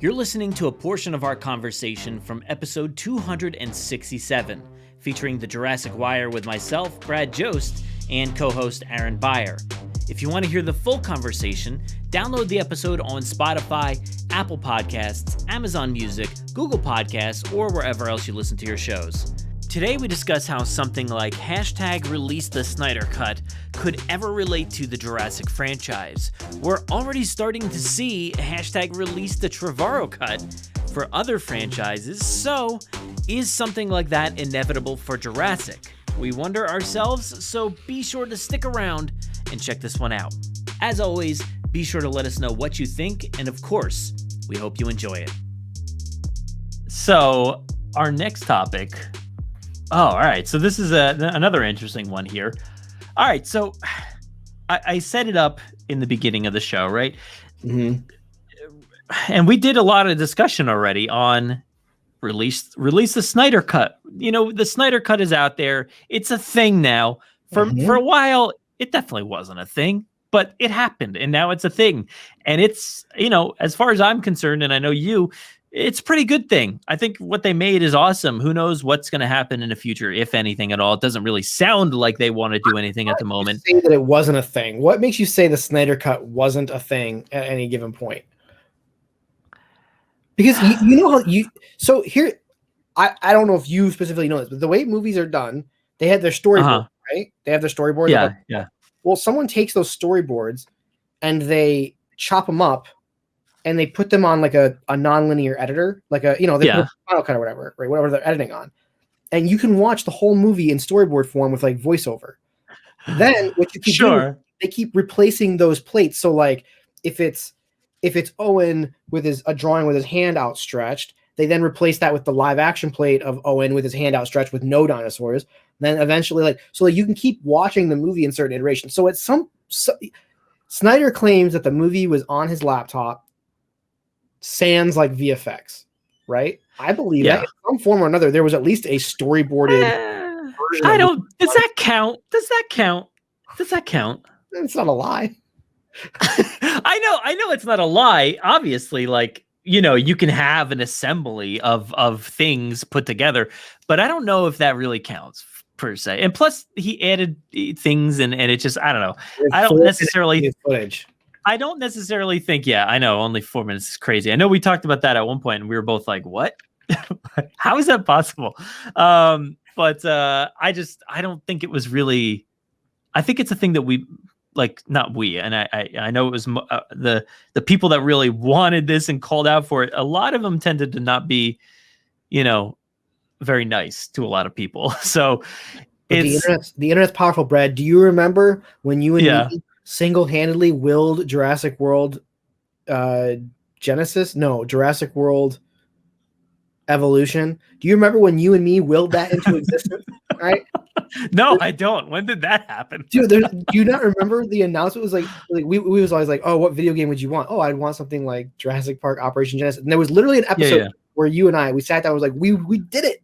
You're listening to a portion of our conversation from episode 267, featuring the Jurassic Wire with myself, Brad Jost, and co-host Aaron Beyer. If you want to hear the full conversation, download the episode on Spotify, Apple Podcasts, Amazon Music, Google Podcasts, or wherever else you listen to your shows. Today we discuss how something like #ReleaseTheSnyderCut could ever relate to the Jurassic franchise. We're already starting to see #ReleaseTheTrevorrowCut for other franchises, so is something like that inevitable for Jurassic? We wonder ourselves, so be sure to stick around and check this one out. As always, be sure to let us know what you think, and of course, we hope you enjoy it. So, our next topic... Oh, all right. So this is another interesting one here. All right. So I set it up in the beginning of the show, right? Mm-hmm. And we did a lot of discussion already on release the Snyder Cut. You know, the Snyder Cut is out there. It's a thing now. For a while, it definitely wasn't a thing, but it happened, and now it's a thing. And it's, you know, as far as I'm concerned, and I know you, it's a pretty good thing. I think what they made is awesome. Who knows what's going to happen in the future, if anything at all. It doesn't really sound like they want to do anything at the moment. Say that it wasn't a thing. What makes you say the Snyder Cut wasn't a thing at any given point? Because you know how you... So here, I don't know if you specifically know this, but the way movies are done, they had their storyboard, right? They have their storyboard. Yeah. Well, someone takes those storyboards and they chop them up and they put them on like a non-linear editor, like they put Final Cut or whatever, right? Whatever they're editing on. And you can watch the whole movie in storyboard form with like voiceover. Then what you keep doing, they keep replacing those plates. So like if it's Owen with a drawing with his hand outstretched, they then replace that with the live action plate of Owen with his hand outstretched with no dinosaurs. Then eventually so you can keep watching the movie in certain iterations. So it's Snyder claims that the movie was on his laptop, sans like VFX, right? I believe that in some form or another there was at least a storyboarded version. Does that count? It's not a lie. I know it's not a lie. Obviously, like, you know, you can have an assembly of things put together, but I don't know if that really counts per se. And plus he added things and it just, I don't know. I don't necessarily think, I know only 4 minutes is crazy. I know we talked about that at one point and we were both like, what? How is that possible? But I don't think it was really, I think it's a thing that we like, not we, and I know it was the people that really wanted this and called out for it. A lot of them tended to not be, you know, very nice to a lot of people. So the internet's powerful, Brad. Do you remember when you and me single-handedly willed Jurassic World Jurassic World Evolution? Do you remember when you and me willed that into existence? Right? No, I don't. When did that happen? Dude, do you not remember the announcement was like we was always like, oh, what video game would you want? Oh, I'd want something like Jurassic Park Operation Genesis. And there was literally an episode where you and I, we sat down and was like, we did it.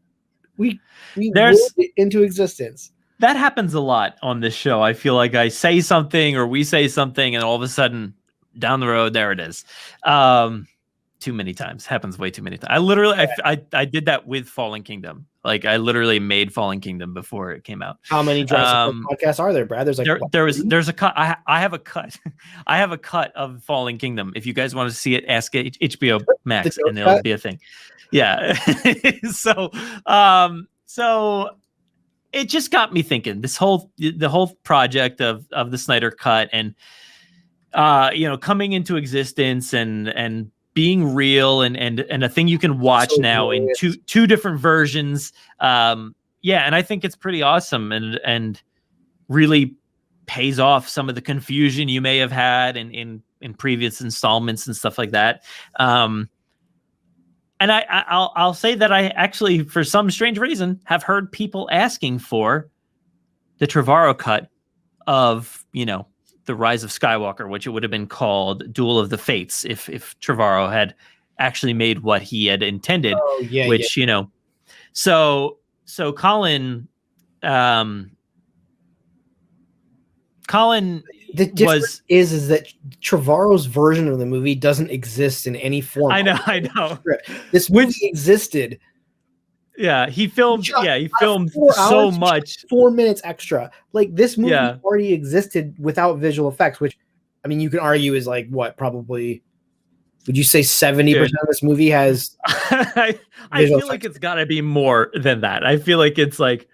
We willed it into existence. That happens a lot on this show. I feel like I say something or we say something and all of a sudden down the road, there it is. Too many times. Happens way too many times. I literally, I did that with Fallen Kingdom. Like I literally made Fallen Kingdom before it came out. How many Jurassic podcasts are there, Brad? There's like there's a cut. I have a cut. I have a cut of Fallen Kingdom. If you guys want to see it, ask HBO Max, and it'll be a thing. Yeah. So it just got me thinking. The whole project of the Snyder Cut and coming into existence and being real and a thing you can watch now in two different versions. And I think it's pretty awesome and really pays off some of the confusion you may have had in previous installments and stuff like that. And I'll say that I actually, for some strange reason, have heard people asking for the Trevorrow Cut of, The Rise of Skywalker, which it would have been called Duel of the Fates if Trevorrow had actually made what he had intended. So Colin The difference is that Trevorrow's version of the movie doesn't exist in any form. I know. This movie existed. Yeah, he filmed so much. 4 minutes extra. Like, this movie already existed without visual effects, which, I mean, you can argue is like what, probably, would you say 70% of this movie has I feel like it's got to be more than that. I feel like it's like,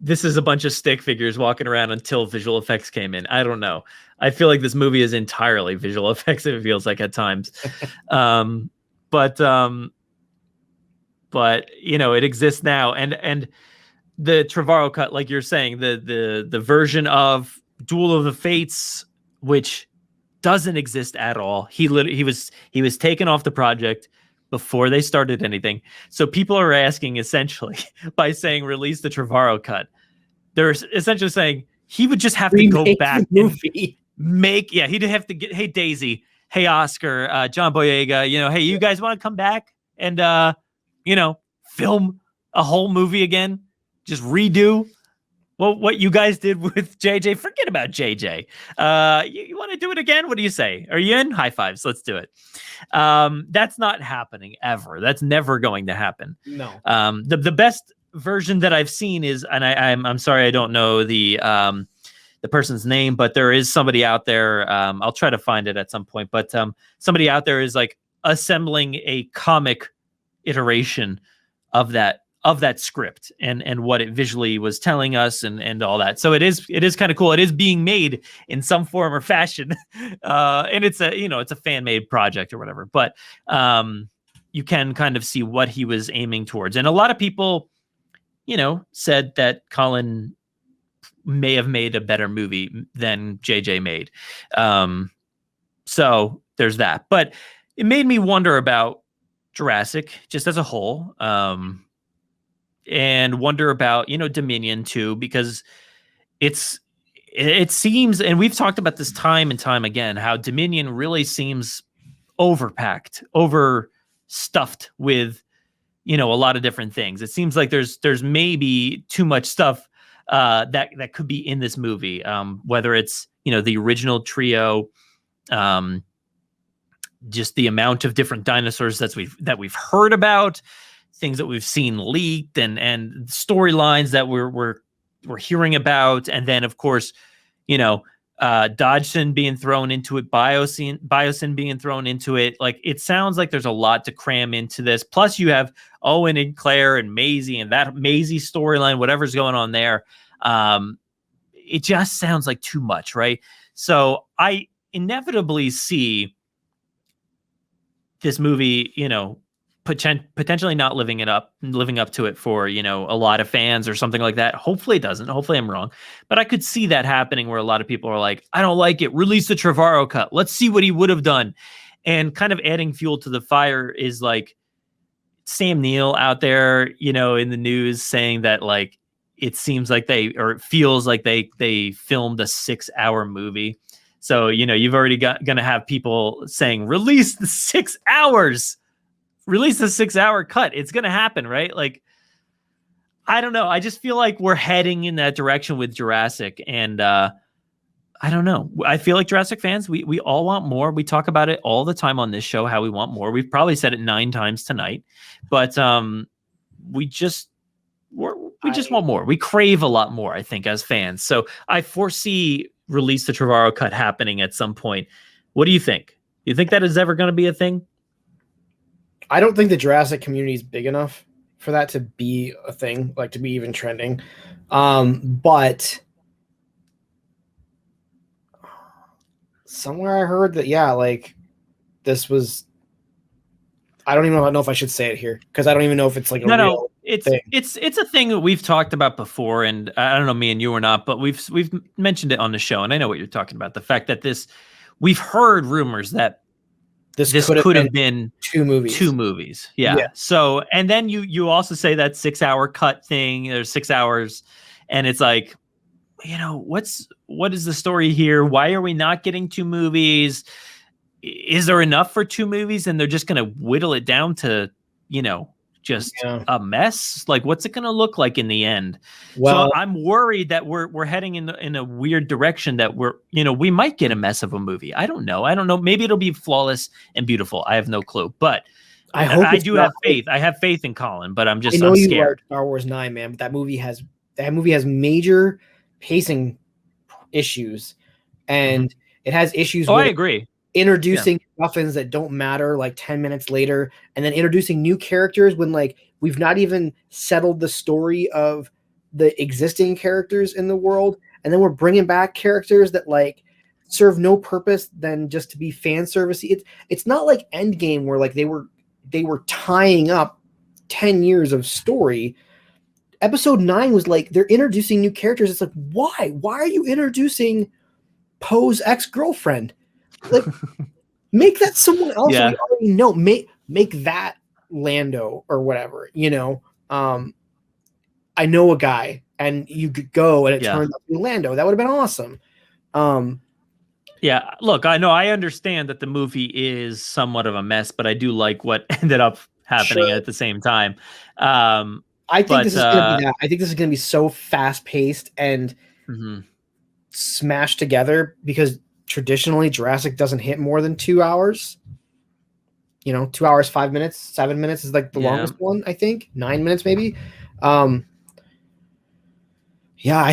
this is a bunch of stick figures walking around until visual effects came in. I don't know. I feel like this movie is entirely visual effects, it feels like at times. But you know, it exists now. And the Trevorrow cut, like you're saying, the version of Duel of the Fates, which doesn't exist at all. He was taken off the project before they started anything. So people are asking, essentially, by saying release the Trevorrow cut, they're essentially saying he would just have to go back movie. He'd have to get, hey Daisy, hey Oscar, John Boyega, you know, hey, you guys want to come back and you know, film a whole movie again? Just redo what you guys did with JJ. Forget about JJ. You want to do it again? What do you say? Are you in? High fives. Let's do it. That's not happening ever. That's never going to happen. No. The best version that I've seen is, and I'm sorry, I don't know the person's name, but there is somebody out there. I'll try to find it at some point, but somebody out there is like assembling a comic iteration of that script and what it visually was telling us and all that. So it is kind of cool. It is being made in some form or fashion. And it's a fan made project or whatever, but you can kind of see what he was aiming towards. And a lot of people, you know, said that Colin may have made a better movie than JJ made. So there's that, but it made me wonder about Jurassic just as a whole. And wonder about, you know, Dominion too, because it seems, and we've talked about this time and time again, how Dominion really seems overpacked, overstuffed with, you know, a lot of different things. It seems like there's maybe too much stuff that could be in this movie, whether it's, you know, the original trio, just the amount of different dinosaurs that we've heard about, things that we've seen leaked, and storylines that we're hearing about, and then of course, you know, Dodgson being thrown into it, Biosyn being thrown into it. Like, it sounds like there's a lot to cram into this. Plus, you have Owen and Claire and Maisie, and that Maisie storyline, whatever's going on there. It just sounds like too much, right? So I inevitably see this movie, you know, potentially not living up to it for, you know, a lot of fans or something like that. Hopefully it doesn't. Hopefully I'm wrong, but I could see that happening where a lot of people are like, I don't like it. Release the Trevorrow cut. Let's see what he would have done. And kind of adding fuel to the fire is like Sam Neill out there, you know, in the news saying that, like, it seems like it feels like they filmed a 6-hour movie. So, you know, you've already gonna have people saying, release the 6 hours. Release the 6-hour cut. It's going to happen, right? Like, I don't know. I just feel like we're heading in that direction with Jurassic. And I don't know. I feel like Jurassic fans, we all want more. We talk about it all the time on this show, how we want more. We've probably said it 9 times tonight, but we just want more. We crave a lot more, I think, as fans. So I foresee release the Trevorrow cut happening at some point. What do you think? You think that is ever going to be a thing? I don't think the Jurassic community is big enough for that to be a thing, like to be even trending. But somewhere I heard that, yeah, like this was, I don't even know if I should say it here, because I don't even know if it's like a real thing. It's a thing that we've talked about before, and I don't know, me and you or not, but we've mentioned it on the show, and I know what you're talking about. The fact that we've heard rumors that this could have been two movies. Yeah. So, and then you also say that 6-hour cut thing, there's 6 hours, and it's like, you know, what is the story here? Why are we not getting 2 movies? Is there enough for 2 movies? And they're just going to whittle it down to, you know, just a mess? Like, what's it going to look like in the end? Well, so I'm worried that we're heading in a weird direction that we might get a mess of a movie. I don't know. Maybe it'll be flawless and beautiful. I have no clue, but I do have faith. I have faith in Colin, but I'm you scared. Like Star Wars 9, man, but that movie has major pacing issues, and it has issues with I agree. Introducing muffins that don't matter like 10 minutes later, and then introducing new characters when like we've not even settled the story of the existing characters in the world, and then we're bringing back characters that like serve no purpose than just to be fan service. It's not like Endgame where like they were tying up 10 years of story. Episode 9 was like they're introducing new characters. It's like, why are you introducing Poe's ex-girlfriend? Like, make that someone else we already know. Make that Lando or whatever, you know. I know a guy, and you could go, and it turned out to be Lando. That would have been awesome. Yeah, look, I understand that the movie is somewhat of a mess, but I do like what ended up happening at the same time. I think this is going to be that. I think this is going to be so fast paced and smashed together because traditionally Jurassic doesn't hit more than 2 hours. 2 hours, 5 minutes, 7 minutes is like the longest one, I think. 9 minutes maybe. I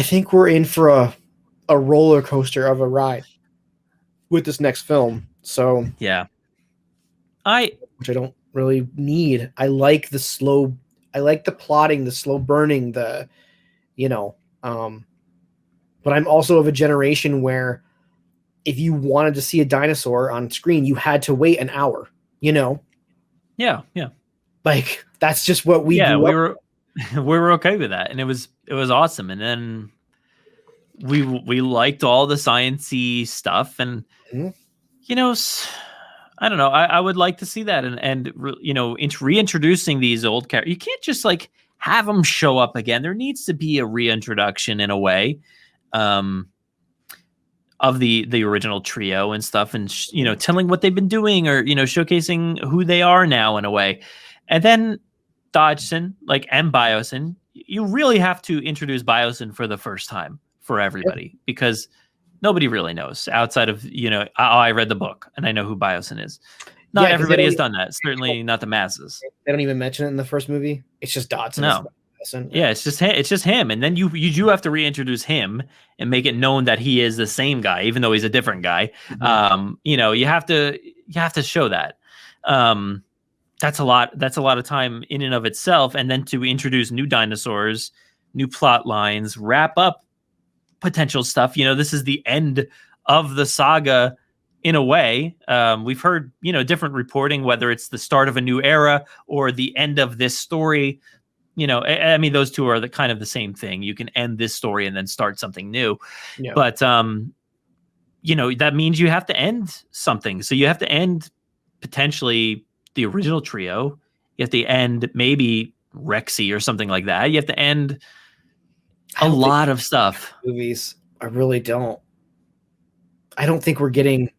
think we're in for a roller coaster of a ride with this next film. So which I don't really need. I like the plotting, the slow burning, but I'm also of a generation where if you wanted to see a dinosaur on screen, you had to wait an hour, Yeah. Like that's just what we we were okay with that, and it was awesome. And then we liked all the sciencey stuff, and I don't know. I would like to see that, and reintroducing these old characters. You can't just like have them show up again. There needs to be a reintroduction in a way. Of the original trio and stuff, and telling what they've been doing, or showcasing who they are now in a way. And then Dodgson, and Biosyn, you really have to introduce Biosyn for the first time for everybody, because nobody really knows outside of I read the book and I know who Biosyn is. Not everybody has done that. Certainly not the masses. They don't even mention it in the first movie. It's just Dodgson. No. It's just him, and then you do have to reintroduce him and make it known that he is the same guy, even though he's a different guy. You have to show that. That's a lot of time in and of itself, and then to introduce new dinosaurs, new plot lines, wrap up potential stuff. This is the end of the saga in a way. We've heard different reporting, whether it's the start of a new era or the end of this story. I mean, those two are the kind of the same thing. You can end this story and then start something new. Yeah. But, that means you have to end something. So you have to end potentially the original trio. You have to end maybe Rexy or something like that. You have to end a lot of stuff. Movies. I really don't. I don't think we're getting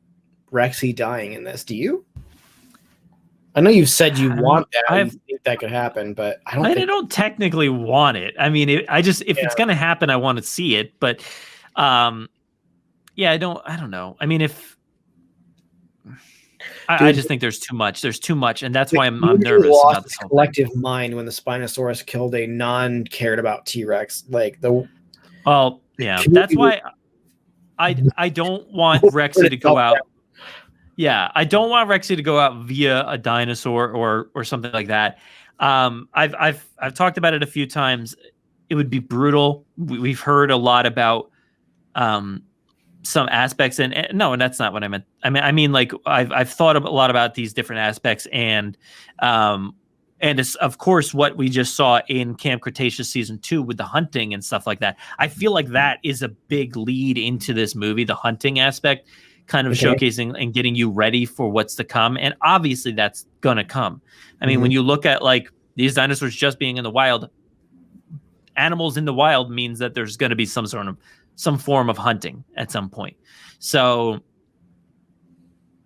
Rexy dying in this. Do you? I know you said you want that. I think that could happen, but I don't technically want it. I mean, if it's going to happen, I want to see it. But, I don't know. I mean, I just think there's too much. There's too much, and that's why I'm nervous about this whole collective mind when the Spinosaurus killed a non-cared about T-Rex. That's why I don't want Rexy to go out. Yeah, I don't want Rexy to go out via a dinosaur or something like that. I've talked about it a few times. It would be brutal. We've heard a lot about some aspects, and that's not what I meant. I mean, like I've thought a lot about these different aspects, and it's, of course, what we just saw in Camp Cretaceous season 2 with the hunting and stuff like that. I feel like that is a big lead into this movie, the hunting aspect. Kind of showcasing and getting you ready for what's to come. And obviously that's going to come. I mean, when you look at like these dinosaurs just being in the wild, animals in the wild means that there's going to be some form of hunting at some point. So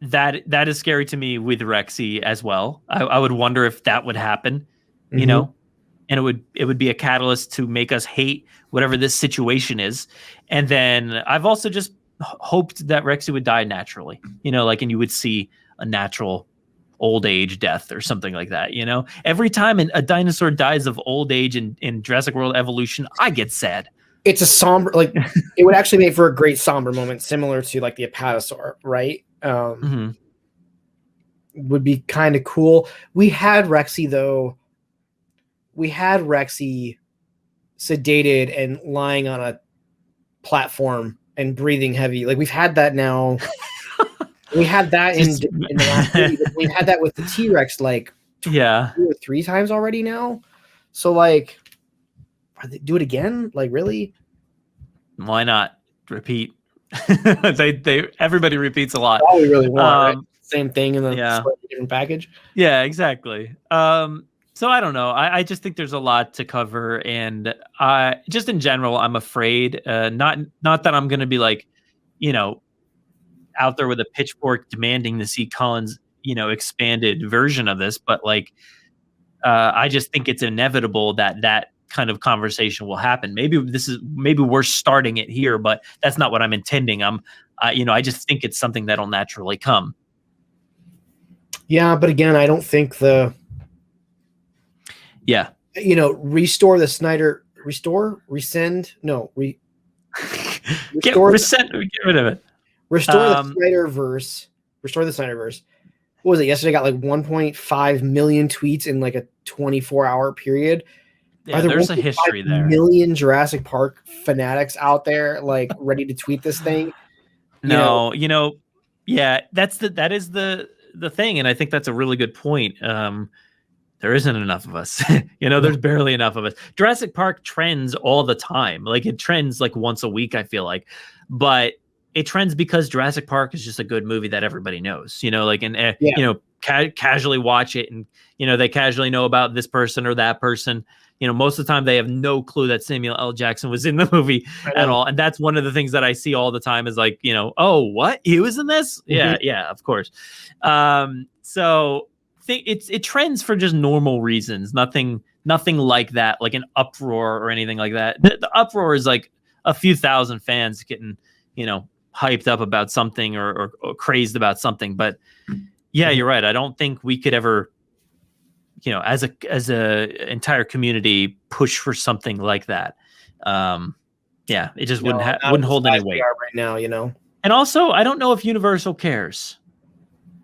that is scary to me with Rexy as well. I would wonder if that would happen. you know, and it would be a catalyst to make us hate whatever this situation is. And then I've also just hoped that Rexy would die naturally, you know, like, and you would see a natural old age death or something like that. You know, every time a dinosaur dies of old age in Jurassic World Evolution, I get sad. It's a somber, like, it would actually make for a great somber moment, similar to like the apatosaur, right? Would be kind of cool. We had Rexy though. We had Rexy sedated and lying on a platform and breathing heavy. Like, we've had that now. We had that in the last movie. We've had that with the T-Rex like 2 or 3 times already now. So like, do it again? Like, really? Why not repeat? Everybody repeats a lot. All we really want, right? Same thing in the slightly different package. Yeah, exactly. So I don't know. I just think there's a lot to cover, and just in general, I'm afraid. Not that I'm going to be like, you know, out there with a pitchfork demanding to see Colin's, you know, expanded version of this, but like, I just think it's inevitable that kind of conversation will happen. Maybe we're starting it here, but that's not what I'm intending. You know, I just think it's something that'll naturally come. Yeah, but again, I don't think you know, restore the Snyder, rescind, no, get rid of it. Restore the Snyderverse. Restore the Snyderverse. What was it? Yesterday got like 1.5 million tweets in like a 24-hour period. Yeah, there's a history there. Million Jurassic Park fanatics out there, like, ready to tweet this thing. You know, yeah, that is the thing, and I think that's a really good point. There isn't enough of us. You know, there's barely enough of us. Jurassic Park trends all the time. Like, it trends like once a week, I feel like, but it trends because Jurassic Park is just a good movie that everybody knows, you know, like, and, you know, casually watch it, and, you know, they casually know about this person or that person. You know, most of the time they have no clue that Samuel L. Jackson was in the movie at all. And that's one of the things that I see all the time is like, you know, oh, what? He was in this? Yeah, of course. So it trends for just normal reasons. Nothing like that, like an uproar or anything like that. The uproar is like a few thousand fans getting, you know, hyped up about something or crazed about something. But yeah, you're right. I don't think we could ever, you know, as a entire community push for something like that. Yeah, it just wouldn't hold any weight right now, you know. And also, I don't know if Universal cares.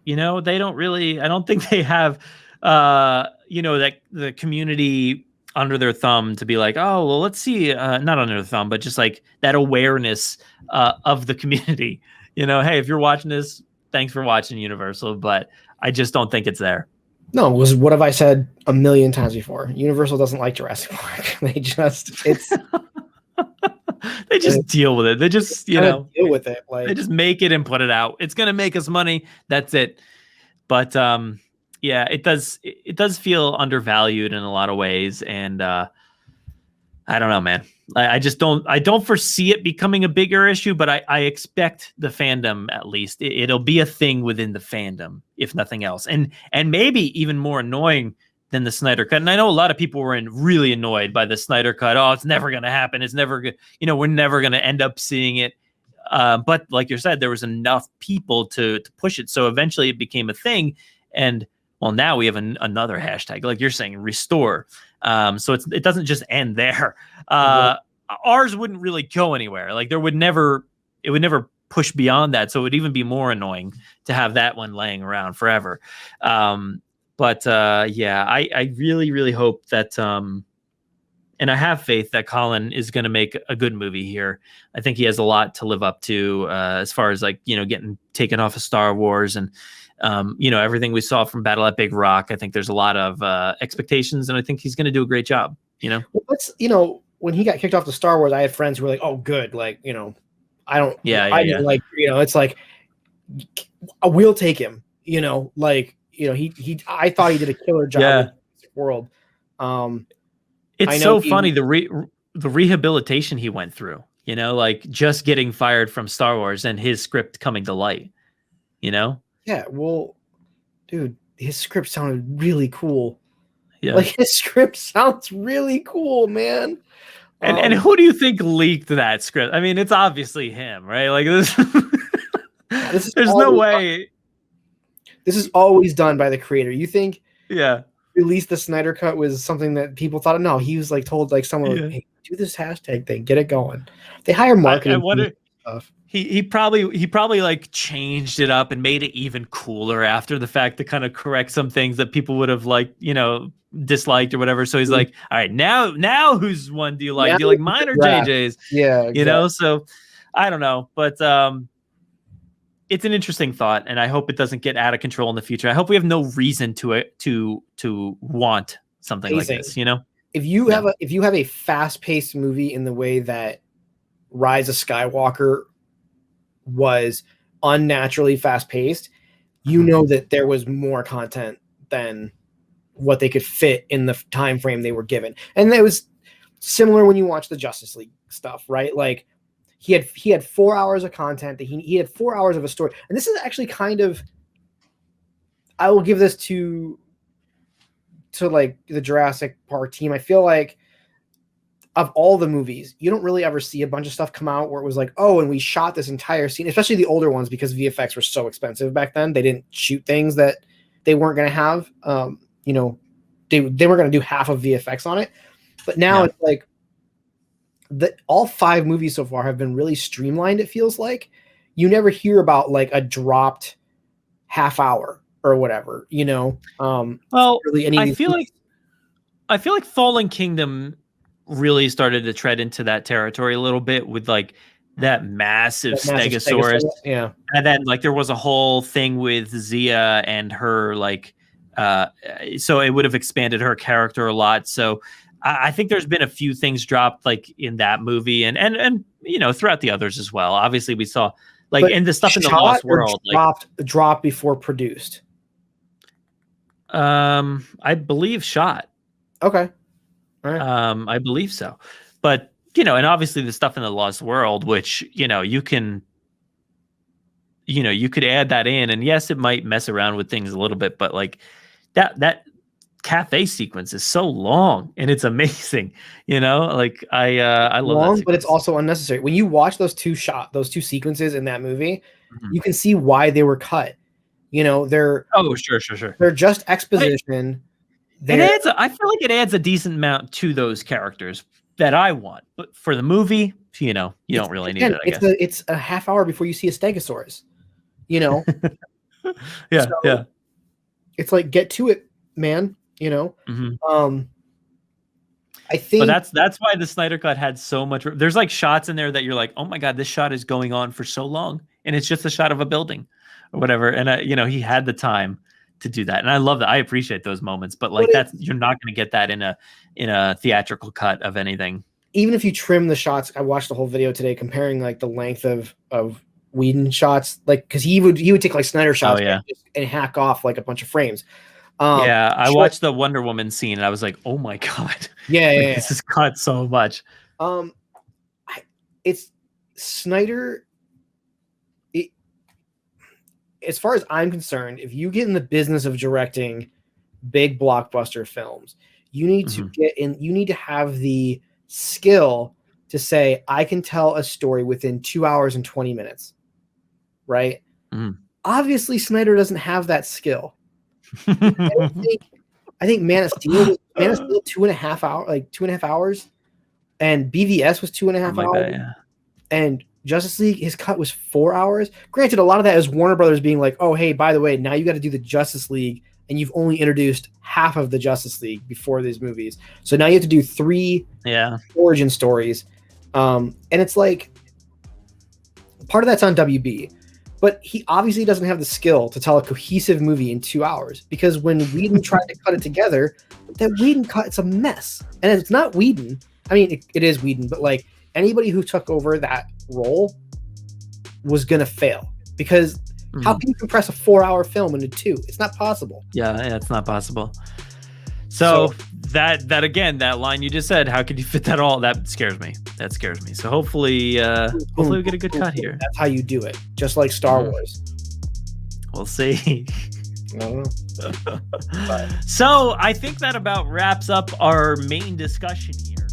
You know, they don't really. I don't think they have, you know, that the community under their thumb to be like, oh, well, let's see, not under their thumb, but just like that awareness of the community. You know, hey, if you're watching this, thanks for watching Universal, but I just don't think it's there. No, what have I said a million times before? Universal doesn't like Jurassic Park. They just deal with it. They just, you know, deal with it. Like, they just make it and put it out. It's gonna make us money. That's it. But yeah, it does feel undervalued in a lot of ways, and I don't know, man. I don't foresee it becoming a bigger issue, but I expect the fandom, at least it'll be a thing within the fandom, if nothing else, and maybe even more annoying than the Snyder Cut. And I know a lot of people were really annoyed by the Snyder Cut. Oh, it's never going to happen. It's never good. You know, we're never going to end up seeing it. But like you said, there was enough people to push it, so eventually it became a thing. And well, now we have another hashtag, like you're saying, restore. So it doesn't just end there. Ours wouldn't really go anywhere. Like it would never push beyond that. So it would even be more annoying to have that one laying around forever. But yeah, I really, really hope that, and I have faith that Colin is going to make a good movie here. I think he has a lot to live up to, as far as like, you know, getting taken off of Star Wars and, you know, everything we saw from Battle at Big Rock. I think there's a lot of expectations, and I think he's going to do a great job. You know, well, you know, when he got kicked off the Star Wars, I had friends who were like, "Oh, good." Like, you know, I didn't like, you know, it's like, we'll take him. You know, like, you know, I thought he did a killer job in this world. It's so funny the rehabilitation he went through. You know, like just getting fired from Star Wars and his script coming to light. You know. Yeah, well, dude, his script sounded really cool. Yeah. Like his script sounds really cool, man. And who do you think leaked that script? I mean, it's obviously him, right? Like this. There's no way. This is always done by the creator. You think? Yeah. Release the Snyder Cut was something that people thought. No, he was like told like someone, hey, do this hashtag thing, get it going. They hire marketing. I wonder. Stuff. He probably like changed it up and made it even cooler after the fact to kind of correct some things that people would have like, disliked or whatever. So he's like, all right, now whose one do you like? Do you like mine or JJ's? Yeah, exactly. So I don't know, but it's an interesting thought, and I hope it doesn't get out of control in the future. I hope we have no reason to want something like this. If you have a fast-paced movie in the way that Rise of Skywalker was unnaturally fast-paced, you know that there was more content than what they could fit in the time frame they were given. And it was similar when you watch the Justice League stuff, right? Like he had 4 hours of content, he had 4 hours of a story. And this is actually kind of, I will give this to like the Jurassic Park team. I feel like of all the movies, you don't really ever see a bunch of stuff come out where it was like, oh, and we shot this entire scene, especially the older ones, because VFX were so expensive back then. They didn't shoot things that they weren't going to have. They were going to do half of VFX on it. But now it's like all 5 movies so far have been really streamlined. It feels like you never hear about like a dropped half hour or whatever, well, really I feel like Fallen Kingdom really started to tread into that territory a little bit with like that massive Stegosaurus. Yeah. And then like there was a whole thing with Zia and her like so it would have expanded her character a lot. So I think there's been a few things dropped like in that movie and throughout the others as well. Obviously we saw like in the stuff in the Lost World dropped before produced. I believe shot. Okay. All right. I believe so. But, and obviously the stuff in the Lost World, which, you can, you could add that in, and yes, it might mess around with things a little bit, but like that cafe sequence is so long and it's amazing, like I love long, that but it's also unnecessary. When you watch those two sequences in that movie, you can see why they were cut. They're sure. They're just exposition. I feel like it adds a decent amount to those characters that I want, but for the movie, you don't really need it. I guess it's a half hour before you see a Stegosaurus. Yeah. It's like, get to it, man. I think, but that's why the Snyder Cut had so much. There's like shots in there that you're like, oh my god, this shot is going on for so long, and it's just a shot of a building or whatever. And he had the time to do that, and I love that. I appreciate those moments, but like you're not going to get that in a theatrical cut of anything. Even if you trim the shots, I watched the whole video today comparing like the length of Whedon shots, like because he would take like Snyder shots and hack off like a bunch of frames. I watched the Wonder Woman scene and I was like, oh my god, this has cut so much. It's Snyder. As far as I'm concerned, if you get in the business of directing big blockbuster films, you need to get in. You need to have the skill to say, I can tell a story within 2 hours and 20 minutes. Right? Obviously, Snyder doesn't have that skill. I think Man of Steel was 2.5 hours, 2.5 hours, and BVS was 2.5 hours, and Justice League, his cut was 4 hours. Granted, a lot of that is Warner Brothers being like, oh, hey, by the way, now you got to do the Justice League, and you've only introduced half of the Justice League before these movies. So now you have to do 3 origin stories. And it's like, part of that's on WB, but he obviously doesn't have the skill to tell a cohesive movie in 2 hours, because when Whedon tried to cut it together, that Whedon cut, it's a mess. And it's not Whedon. I mean, it is Whedon, but like anybody who took over that role was going to fail, because how can you compress a 4-hour film into 2? It's not possible. Yeah, it's not possible. So that again, that line you just said, how could you fit that all? That scares me. So hopefully we get a good cut here. That's how you do it. Just like Star Wars. We'll see. I don't know. So I think that about wraps up our main discussion here.